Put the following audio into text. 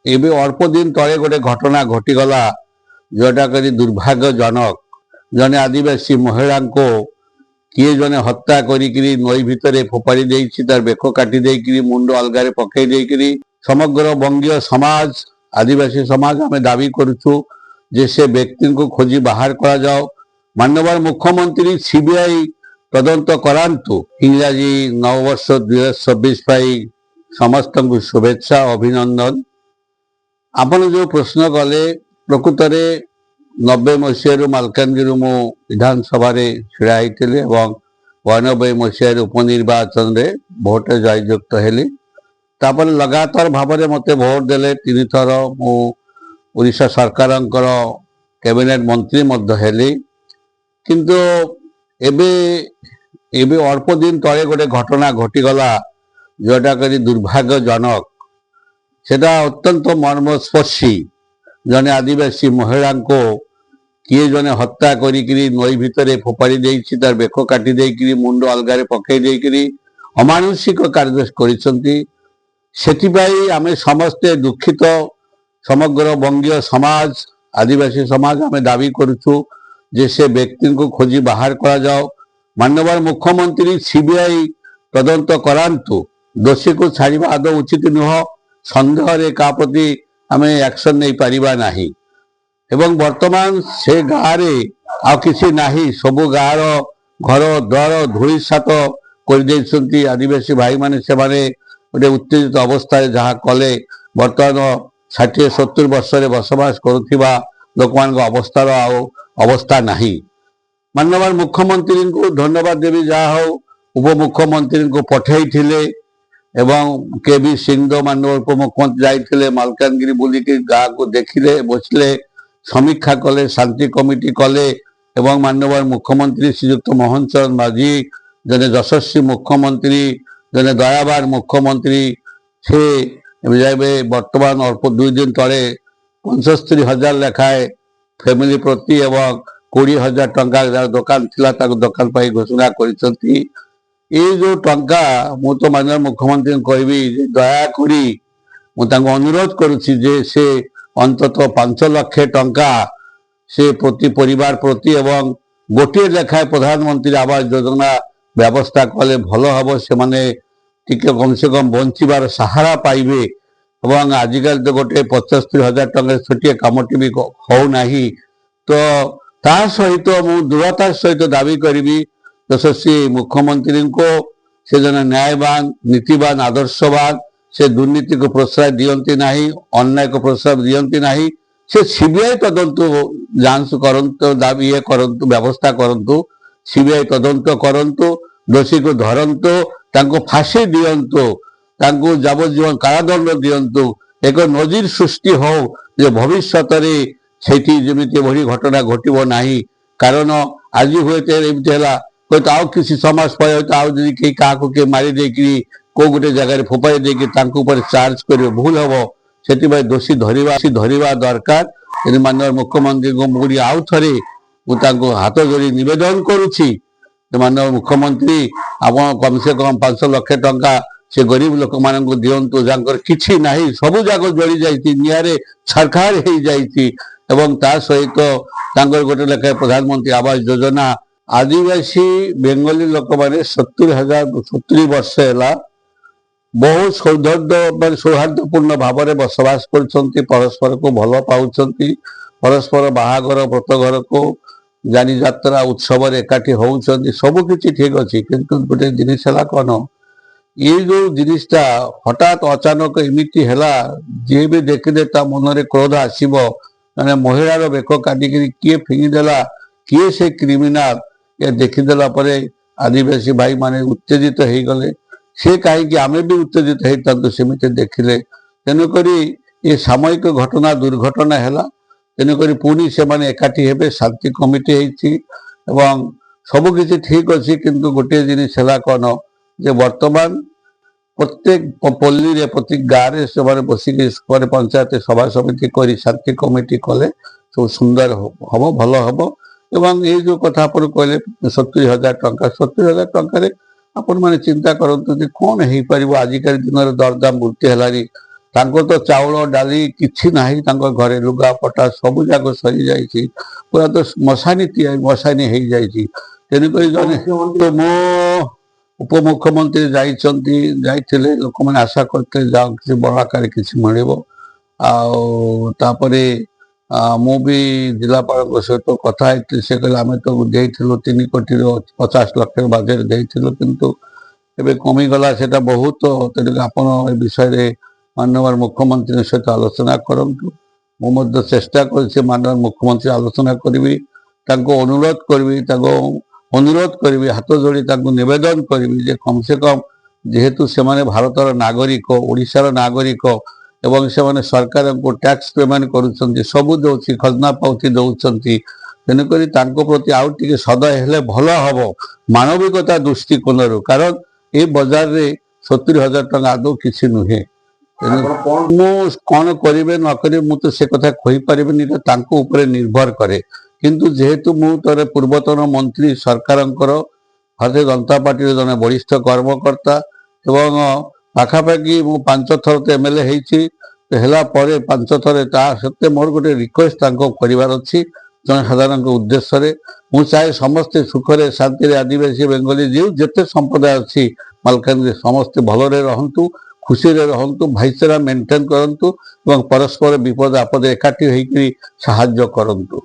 ଏବେ ଅଳ୍ପ ଦିନ ତଳେ ଗୋଟେ ଘଟଣା ଘଟିଗଲା जोटा करी दुर्भाग्यजनक जने आदिवासी महिला को किए जने हत्या करी नई भितर फोपाड़ी देइछि तार बेक काटी देइकरी मुंड अलगारे पकई देइकरी समग्र बंगीय समाज आदिवासी समाज आमे दाबी करूछु जे से व्यक्ति को खोजी बाहर करा जाओ। माननीय मुख्यमंत्री सीबीआई तदंत करांतु। इंग्राजी नववर्ष 2026 पाई समस्त को शुभेच्छा अभिनंदन। आपण जो प्रश्न कले प्रकृत में 90 मसीह मालकानगिरी मु विधानसभा छिड़ा होती 92 मसीह उपनिर्वाचन में भोट जययुक्त हेली। तापर लगातार भाव में मत भोट देले 3 थर मु ओडिशा सरकार कैबिनेट मंत्री हेली। किंतु एबे एबे अल्प दिन तले गोटे घटना घटीगला जोटा करी दुर्भाग्यजनक सेटा अत्यंत मर्मस्पर्शी जने आदिवासी महिला को किए जने हत्या करी नई भितर फोपाड़ी देइछि तार बेक काटी देइकरी मुंड अलगारे पकई देइकरी अमानुषिक कार्य करिसंती। सेथिबाई आमे समस्ते दुखित। समग्र बंगीय समाज आदिवासी समाज आमे दाबी करूछु जे से व्यक्ति को खोजी बाहर करा जाओ। माननीय मुख्यमंत्री सीबीआई तदंत करांतु। दोषी को छाड़िबा आदौ उचित नुह। संदेह रे का प्रति आमे एक्शन नहीं पारिबा नाही। एवं वर्तमान से गाँव रे आ किसी नाही सबु गाँव घर द्वार धूली सात कर आदिवासी भाई माने से माने गोटे उत्तेजित अवस्था जहाँ कले वर्तमान 60-70 वर्ष बसवास करुवा लोक अवस्थार अवस्था नहीं। माननीय मुख्यमंत्री को धन्यवाद देवी जहा हो उप मुख्यमंत्री को पठई थिले एवं केबी सिंह माननीय उप मुख्यमंत्री जाइथिले मालकानगिरी बुलिकी गाँ को देखिले बसले समीक्षा कले शांति कमिटी कले एवं माननीय मुख्यमंत्री श्रीयुक्त मोहन चरण माझी जने यशस्वी मुख्यमंत्री जने दयावान मुख्यमंत्री से वर्तमान अल्प 2 दिन तले 75,000 लेखाए फैमिली प्रति एवं 20,000 टंका दुकान थिला दुकान पाई घोषणा करिसंती। ये जो टंका मु तो माननीय मुख्यमंत्री कहबी दयाकोरी मुझे अनुरोध करुछि जे से अंततः 5 लाख टंका से प्रति परिवार प्रति एवं गोटे लेखाए प्रधानमंत्री आवास योजना व्यवस्था कले भल हम से माने टिके कम से कम बंचार सहारा पाइबे। एवं आजिकल तो गोटे 75,000 टंका छोटे कामटी भी होना तो ता सहित मु दृढ़तार सहित दाबी करी यशस्वी मुख्यमंत्री को से जन न्यायवान नीतिवान आदर्शवान से दुर्नीति को प्रोत्साह दियंती नहीं अन्याय को प्रोत्साह दियंती नहीं से सीबीआई तदंत जांच करंतु दाबी ये करंतु व्यवस्था करंतु सीबीआई तदंत करंतु दोषी को धरंतु तांको फांसी दियंतु तांको यावज्जीवन कारादंड दियंतु एक नजीर सृष्टि हो जे भविष्यत रे सेठी जेमिति भरी घटना घटिबो नाही। कारण आज हुए एमती है कोई तो आउ किसी समाज पर आउ जदि कहीं क्या किए मारी देकरी को गोटे जगह फोपाई देकी तांको ऊपर चार्ज करियो भूल हम से दोषी धरिबा दरकार। माननीय मुख्यमंत्री को मुझे आउ थे मुझे हाथ जोड़ी निवेदन करुछि माननीय मुख्यमंत्री आप कम से कम 5 लाख टंका से गरीब लोक मान दिंतु जहाँ किसी ना सबू जाक जली जाए छरखार हो जाती सहित गोटे लेखाए प्रधानमंत्री आवास योजना आदिवासी बेंगली लोक मैंने 70 वर्ष है बहुत सौहार्दपूर्ण भाव में बसवास कर परस्पर को भल पाँच परस्पर बाहागर व्रतघर को जानी यात्रा उत्सव एकाठी होती सबकि ठीक अच्छे किंतु गोटे जिनिस है कौन ये जो जिनिसटा हठात अचानक एमती है जी भी देखिले मन में क्रोध आसब मैंने महिलार बेक काटिक किए फिंगिदेला किए से क्रिमिनाल ये देखीदेला आदिवासी भाई माने उत्तेजित हो गले से कहीं आमे भी उत्तेजित होता सेमती देखिले तेणुक ये सामयिक घटना दुर्घटना है तेणुक पुणी से माने एकाठी हेबे शांति कमिटी एवं सबकि ठीक अच्छे किंतु गोटे जिनिस है कौन जे वर्तमान प्रत्येक पल्ली रे प्रत्येक गाँव से बसिक पंचायत सभा समिति कर शांति कमिटी कले सब सुंदर हम भल हम एवं ये जो कथा आप कहले 70,000 टंका 70,000 टंका आपण मैंने चिंता करते कौन हो पार आजिकल दिन दरदाम वृद्धि है ତାଙ୍କର ତ ଚାଉଳ ଡାଲି କିଛି ନାହିଁ, ତାଙ୍କ ଘରେ ଲୁଗାପଟା ସବୁ ଯାକ ସରିଯାଇଛି, ପୁରା ତ ମଶାନୀ ହେଇଯାଇଛି। ତେଣୁକରି ଜଣେ ମୋ ଉପମୁଖ୍ୟମନ୍ତ୍ରୀ ଯାଇଥିଲେ, ଲୋକମାନେ ଆଶା କରିଥିଲେ ଯାହା କିଛି ବଡ଼ ଆକାରରେ କିଛି ମିଳିବ। ଆଉ ତାପରେ ମୁଁ ବି ଜିଲ୍ଲାପାଳଙ୍କ ସହିତ କଥା ହେଇଥିଲି, ସେ କହିଲେ ଆମେ ତ ଦେଇଥିଲୁ 3,50,00,000 ବାଜେଟ୍ ଦେଇଥିଲୁ, କିନ୍ତୁ ଏବେ କମିଗଲା ସେଟା ବହୁତ। ତେଣୁ ଆପଣ ଏ ବିଷୟରେ ମାନ୍ୟବର ମୁଖ୍ୟମନ୍ତ୍ରୀଙ୍କ ସହିତ ଆଲୋଚନା କରନ୍ତୁ। ମୁଁ ମଧ୍ୟ ଚେଷ୍ଟା କରିଛି ମାନ୍ୟବର ମୁଖ୍ୟମନ୍ତ୍ରୀ ଆଲୋଚନା କରିବି, ତାଙ୍କୁ ଅନୁରୋଧ କରିବି, ହାତ ଯୋଡ଼ି ତାଙ୍କୁ ନିବେଦନ କରିବି ଯେ କମ୍ ସେ କମ୍ ଯେହେତୁ ସେମାନେ ଭାରତର ନାଗରିକ, ଓଡ଼ିଶାର ନାଗରିକ ଏବଂ ସେମାନେ ସରକାରଙ୍କୁ ଟ୍ୟାକ୍ସ ପେମେଣ୍ଟ କରୁଛନ୍ତି, ସବୁ ଦେଉଛି, ଖଜନା ପାଉତି ଦେଉଛନ୍ତି, ତେଣୁକରି ତାଙ୍କ ପ୍ରତି ଆଉ ଟିକେ ସଦୟ ହେଲେ ଭଲ ହବ ମାନବିକତା ଦୃଷ୍ଟିକୋଣରୁ। କାରଣ ଏ ବଜାରରେ 70,000 ଟଙ୍କା ଆଦୌ କିଛି ନୁହେଁ। ମୁଁ କ'ଣ କରିବେ ନ କରିବେ ମୁଁ ତ ସେ କଥା କହିପାରିବିନି, ତ ତାଙ୍କ ଉପରେ ନିର୍ଭର କରେ। କିନ୍ତୁ ଯେହେତୁ ମୁଁ ଥରେ ପୂର୍ବତନ ମନ୍ତ୍ରୀ, ସରକାରଙ୍କର ଭାରତୀୟ ଜନତା ପାର୍ଟିର ଜଣେ ବରିଷ୍ଠ କର୍ମକର୍ତ୍ତା ଏବଂ ପାଖାପାଖି ମୁଁ 5 ଥର ତ MLA ହେଇଛି, ହେଲା ପରେ 5 ଥରେ, ତା ସତ୍ତ୍ୱେ ମୋର ଗୋଟେ ରିକ୍ୱେଷ୍ଟ ତାଙ୍କ କରିବାର ଅଛି ଜନସାଧାରଣଙ୍କ ଉଦ୍ଦେଶ୍ୟରେ। ମୁଁ ଚାହେଁ ସମସ୍ତେ ସୁଖରେ ଶାନ୍ତିରେ, ଆଦିବାସୀ ବେଙ୍ଗଲୀ ଯେଉଁ ଯେତେ ସମ୍ପ୍ରଦାୟ ଅଛି ମାଲକାନଗିରି ସମସ୍ତେ ଭଲରେ ରହନ୍ତୁ, ଖୁସିରେ ରହନ୍ତୁ, ଭାଇଚାରା ମେଣ୍ଟେନ୍ କରନ୍ତୁ ଏବଂ ପରସ୍ପର ବିପଦ ଆପଦରେ ଏକାଠି ହୋଇକରି ସାହାଯ୍ୟ କରନ୍ତୁ।